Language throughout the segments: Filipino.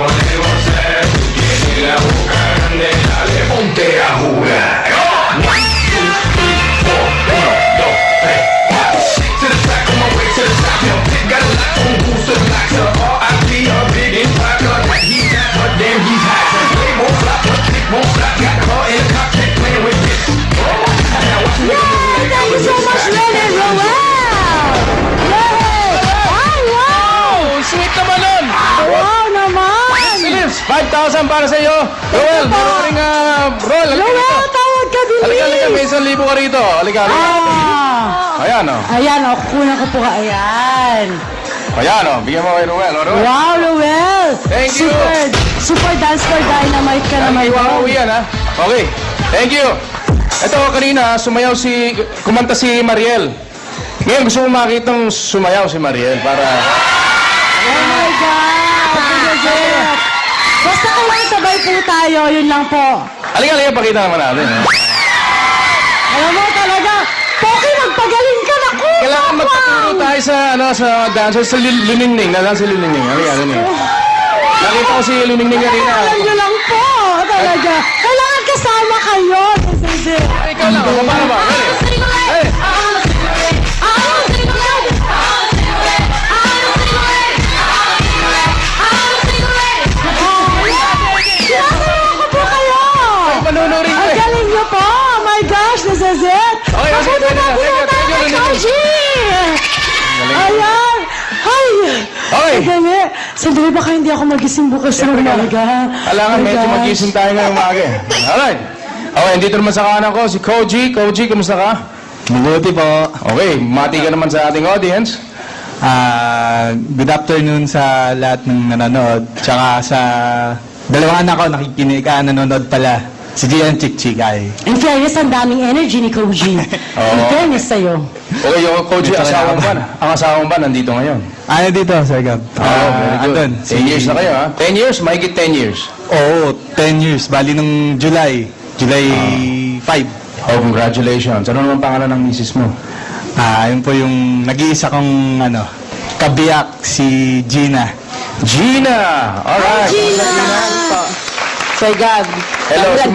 ponemos ser, viene la boca grande, dale, ponte a jugar. One, two, three, four, uno, dos, tres, cuatro. To the track, on my way to the top. Yo, Pit got a lot on boost to the block. So R.I.P. a big impact. He's that, but damn, he's hot. Play won't flop, but Pit won't stop. Got the car in the cockpit playing with this. Now watch me make a move like Thank you so much, Len and Roel! Yay! Wow! Sweet naman nun! Wow naman! Philips, 5,000 para sa iyo. Roel, meron ka ring roll. Roel, tawag ka din, Halika, may 1,000 ka rito. Halika. Ayan, o. Ayan, o, kukunan ko po ka. Ayan. Ayan, o. Bigyan mo kay Roel. O, Roel. Wow, Roel! Thank you. Super dance for dynamite ka naman. Iwawi yan, ha? Okay. Thank you. Ito, kanina, kumanta si Mariel. Ngayon, gusto ko makitang sumayaw si Mariel para... Oh my God! Basta kailangan sabay po tayo, yun lang po. Halika, pakita naman natin. Ha? Alam mo talaga, Poki, magpagaling ka na ko! Kailangan magpaturo tayo sa dancer, sa Liningning. Nalang si Liningning. Halika, Liningning. Nakita ko si Liningning kanina. Alam nyo lang po, talaga. Kailangan kasama kayo. Ikaw lang, paano ba? Hey! Sinasama ko po kayo! Panunurin ko Ang eh. galing nyo po! Oh my gosh, this is it! Okay, sige, Mabuti na thank you, po thank you, tayo, Liningning. Koji! Ayan! Ay! Okay. Madali. Sandali, baka hindi ako magising bukas ng umaga. Kailangan Oh my medyo gosh. magising tayo ngayong umaga. Alright. Okay, dito naman sa kanan ko, si Koji. Koji, kumusta ka? Mabuti po. Okay, mati ka naman sa ating audience. Good afternoon sa lahat ng nanonood. Tsaka sa dalawang anak ko nakikinig, nanonood pala. Si Gian Chikchikay. In fairness, ang daming energy ni Koji. In fairness sa'yo. Okay, yung Koji, Dito asawa mo na ba? Ang asawa mo ba nandito ngayon? Ano dito, Sir Gab? Very good. Andun. 10 years na kayo, ha? 10 years? Mahigit 10 years. Oo, 10 years. Bali nung July 5. Oh, congratulations. Ano naman pangalan ng misis mo? Yun po yung nag-iisa kong kabiyak, si Gina. Gina! Alright. Gina! Sir Gab. Hello, si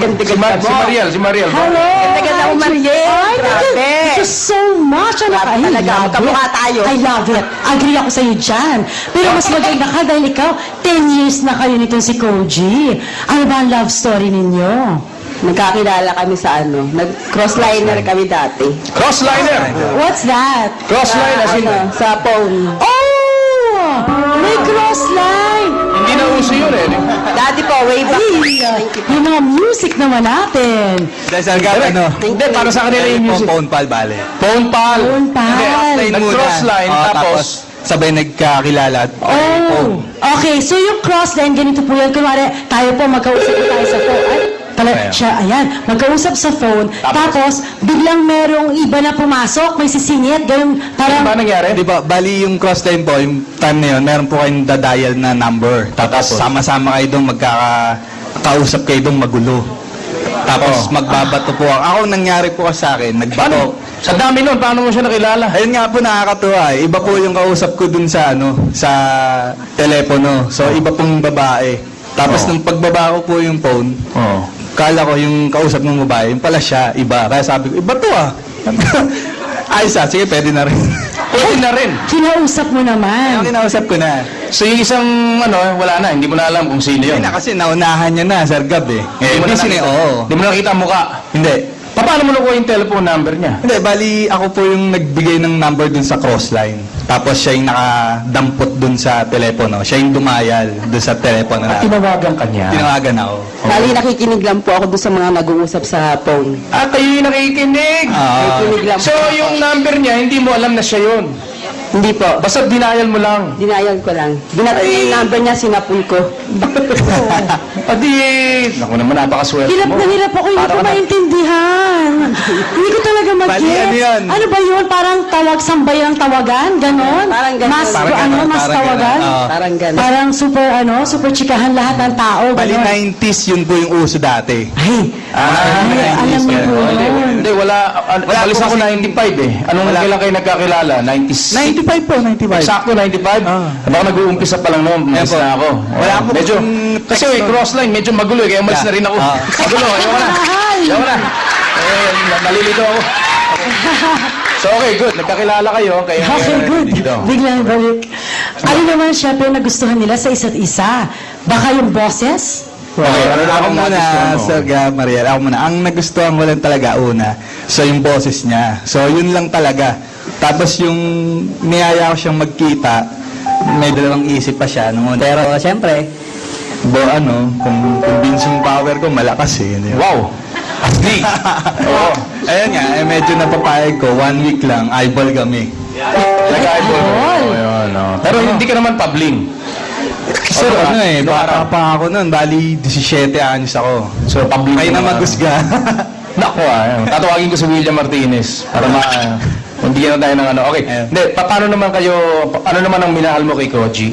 Mariel. Hello! Ganda mo, Mariel. Ay, Grabe. thank you so much. Ano ka? Grabe talaga. Magkamukha tayo. I love it. Agree ako sa'yo dyan. Pero mas maganda ka dahil ikaw, 10 years na kayo nitong si Koji. Ano ba ang love story ninyo? Nagkakilala kami sa nag-crossliner kami dati. Crossliner! What's that? Crossline as in... Sa phone. Oh! May cross line! Hindi na uso yun eh. Dati po, way back. Ay, yung mga music naman natin. Dahil Sir Gab, Hindi, para sa kanila yung music. Phone pal, bale. Phone pal. Phone pal. Nag-crossline, tapos... sabay nagkakilala. Oh! Okay, so yung cross line, ganito po yan. Kunwari, tayo po, magkausap po tayo sa phone. Ay, siya, ayan, magkausap sa phone. Tapos, biglang merong iba na pumasok, may sisingit, ganun, Ano parang... ba nangyari? Di ba, bali yung crossline po, yung time na yun, meron po kayong dadial na number. Tapos sama-sama kayo doon, magkakausap kayo doon magulo. Tapos magbabato po ako. Ako nangyari po sa akin, nagbato. Sa dami nun, paano mo siya nakilala? Ayun nga po nakakatuwa eh. Iba po yung kausap ko dun sa sa telepono. So iba pong babae. Tapos nung pagbaba ko po yung phone, kala ko yung kausap ng babae, yung pala siya, iba. Kaya sabi ko, iba to ah. Ayos sige, pwede na rin. Pwede na rin. Kinausap mo naman. Yung kinausap ko na. So yung isang, wala na, hindi mo na alam kung sino yun. Hindi na kasi naunahan niya na, Sir Gab eh. Hindi mo na Oo. Hindi mo nakita ang mukha. Hindi. Paano mo nakuha yung telephone number niya? Hindi, bali ako po yung nagbigay ng number dun sa crossline. Tapos siya yung nakadampot dun sa telepono. Siya yung dumayal dun sa telepono At natin. tinawagan ka niya. Tinawagan ako. Bali, nakikinig lang po ako doon sa mga nag-uusap sa phone. At kayo yung nakikinig. Nakikinig lang So po. yung number niya, hindi mo alam na siya yun. Hindi po. Basta denial mo lang. Dinayal ko lang. Binatay niya yung number niya, sinapul ko. Adi, naku naman, napakaswerte Hirap mo. na hirap ako, hindi ko Para ka na- maintindihan. Hindi ko talaga Bali, mag-gets. ano yun? Ano ba yun? Parang tawag, sambay ng tawagan? Ganon? Parang ganon. Mas, Parang ganon, mas parang tawagan? ganon. Oo. Parang gano'n. Parang super, super chikahan lahat ng tao. Bali Ganon. 90s yun po yung uso dati. Ay, alam mo po Hindi, yun. hindi, wala. Alis ako 95 eh. Anong kailan kayo nagkakilala? 90s? 95 95 po, 95. Sakto, 95? Ah. Baka nag-uumpisa pa lang noon, umalis Ayan po. na ako. Wala po Medyo, kasing kasi text nun. crossline, medyo magulo kaya umalis na rin ako. Ah. Magulo, ayoko na. Ayoko na. Nalilito ako. So okay, good. Nagkakilala kayo. Kaya Okay, good. Dito. Biglang balik. Ano naman syempre nagustuhan nila sa isa't isa? Baka yung boses? Okay, ano na Ako akong muna, nagustuhan mo? Sir Mariel, ako muna. Ang nagustuhan ko lang talaga una, so yung boses niya. So yun lang talaga. Tapos yung niyaya ko siyang magkita, may dalawang isip pa siya. Noon. Pero siyempre, kung convincing power ko, malakas eh. Yun yun. Wow! Asli! Oo. Ayun nga, medyo napapayag ko, 1 week lang, eyeball kami. Nag-eyeball. Oo, yun. Pero hindi ka naman pabling. Sir, Oo, bata pa ako noon, bali 17 anyos ako. So, pabling. Ay na magusga. Naku tatawagin ko si William Martinez para bigyan na tayo ng ano. Okay. Ayun. Hindi, paano naman kayo, ano naman ang minahal mo kay Koji?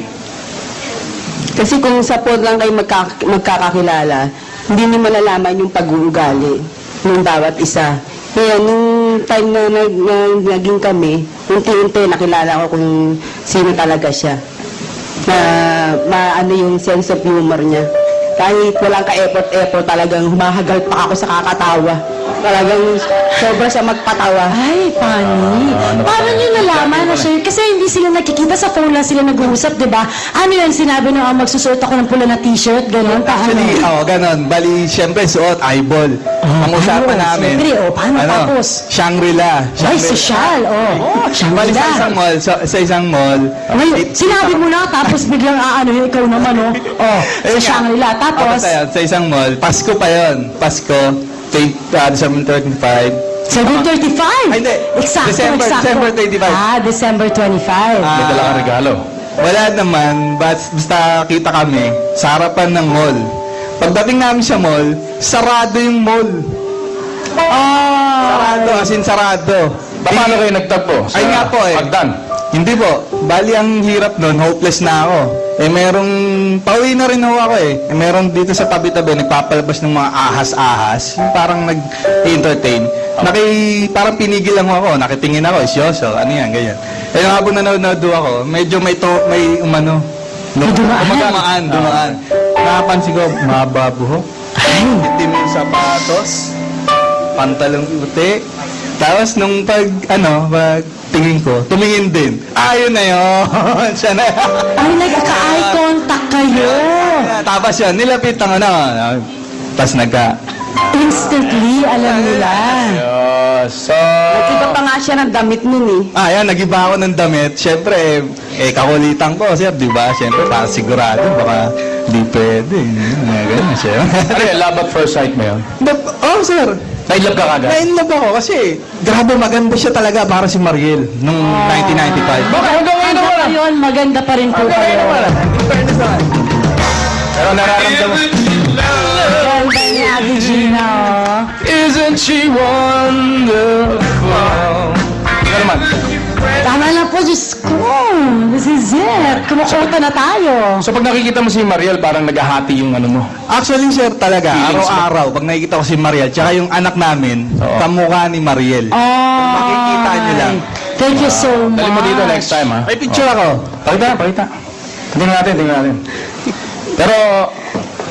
Kasi kung sa phone lang kayo magkakakilala, hindi niyo malalaman yung pag-uugali ng bawat isa. Kaya nung time na naging kami, unti-unti nakilala ko kung sino talaga siya. Na maano yung sense of humor niya. Kahit walang ka-effort-effort, talagang humahagal pa ako sa kakatawa. Talagang sobra siya magpatawa. Ay, funny. Paano nyo nalaman na siya? Kasi hindi sila nakikita, sa phone lang sila nag-uusap, di ba? Ano yan, sinabi nyo, magsusuot ako ng pula na t-shirt, gano'n, paano? Actually, ganon. Bali, siyempre, suot, eyeball. Ang usapan ayun, namin. siyempre, paano tapos? Shangri-La. Ay, social, Bali, sa isang Shangri-La. mall, sa isang mall. Ngayon, sinabi mo na, tapos biglang ikaw naman, sa Ayun nga. Shangri-La. Tapos, Sa isang mall, Pasko pa yon. Pasko, December 35. 7:35. Ay, hindi. Eksakto, December eksakto. 25. December 25. May dala kang regalo. Wala naman, basta kita kami sa harapan ng mall. Pagdating namin sa mall, sarado yung mall. Sarado, as in sarado. Paano kayo nagtagpo? Sa Ay nga po eh. Pagdan. Hindi po. Bali ang hirap nun, hopeless na ako. Merong, pauwi na rin ho ako eh. Meron dito sa tabi-tabi, nagpapalabas ng mga ahas-ahas. Yung parang nag-entertain. Parang pinigil lang ako. Nakitingin ako, isyoso. Ano yan, ganyan. Yung habang nanonood ako, medyo may dumaan. Nakapansin ko, mahaba buhok. Itim yung sapatos. Pantalong puti. Tapos nung tingin ko, tumingin din. Ayun na yun. Siya na. Ay, nagka-eye contact kayo. Tapos yun, nilapit ang tapos Instantly, alam nila. So, Nag-iba pa nga siya ng damit nun eh. yan, nag-iba ako ng damit. Siyempre, kakulitan ko, sir, di ba? Siyempre, para sigurado, baka di pwede. Ganyan siya. ano yan, love at first sight mo yun? Sir. Na-inlove ka kagad? Na-inlove ako kasi, grabe, maganda siya talaga para si Mariel nung 1995. Bakit hanggang ngayon naman? Ngayon, maganda pa rin po kayo. Pero nararamdaman. Ganda ni Ate Gina, oh. Isn't she wonderful? Ano naman? Tama na po, Diyos ko. This is it. Kumukota na tayo. So pag nakikita mo si Mariel, parang naghahati yung ano mo. Actually, sir, talaga, Feelings mo. araw-araw, pag nakikita ko si Mariel, tsaka yung anak namin, Oo. kamukha ni Mariel. Oh, Makikita niyo lang. Thank you so much. Dali mo dito next time, ha? May picture ako. Pakita. Tingnan natin. Pero,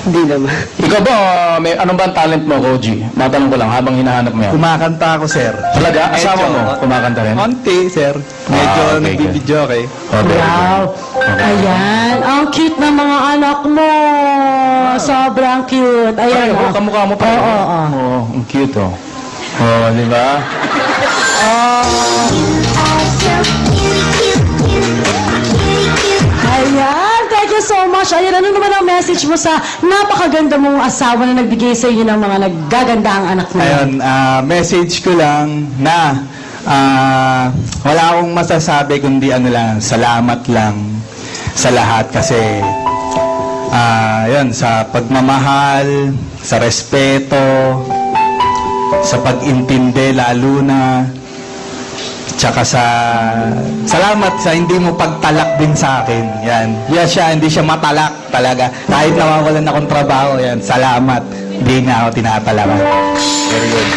Hindi naman. ikaw ba, may ano ba ang talent mo, Koji? Matanong ko lang, habang hinahanap mo yan. Kumakanta ako, sir. Talaga? Asawa Medyo. mo, kumakanta rin? Konti, sir. Medyo Ah, okay, nagbibidyo, okay? Okay. Wow. Ayan. Ang cute ng mga anak mo. Sobrang cute. Ayan. Ay, oh. kamukha mo pa. Oo. Oo, ang cute, oh. Oo, di ba? Ayan. Thank you so much. Ayan, ano naman ang message mo sa napakaganda mong asawa na nagbigay sa iyo ng mga naggagandahang anak mo? Ayun, message ko lang na wala akong masasabi kundi salamat lang sa lahat kasi yun, sa pagmamahal, sa respeto, sa pag-intindi lalo na, tsaka salamat sa hindi mo pagtalak din sa akin. Yan. Hindi siya matalak talaga. Kahit nawawalan akong trabaho, yan. Salamat. Hindi na ako tinatalakan. Very good.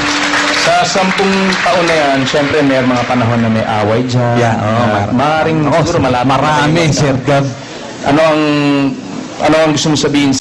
So, Sa 10 taon na yan, syempre may mga panahon na may away dyan. Yeah, maaaring siguro malapit na marami, kayo. Sir Gab. Ano ang gusto mo sabihin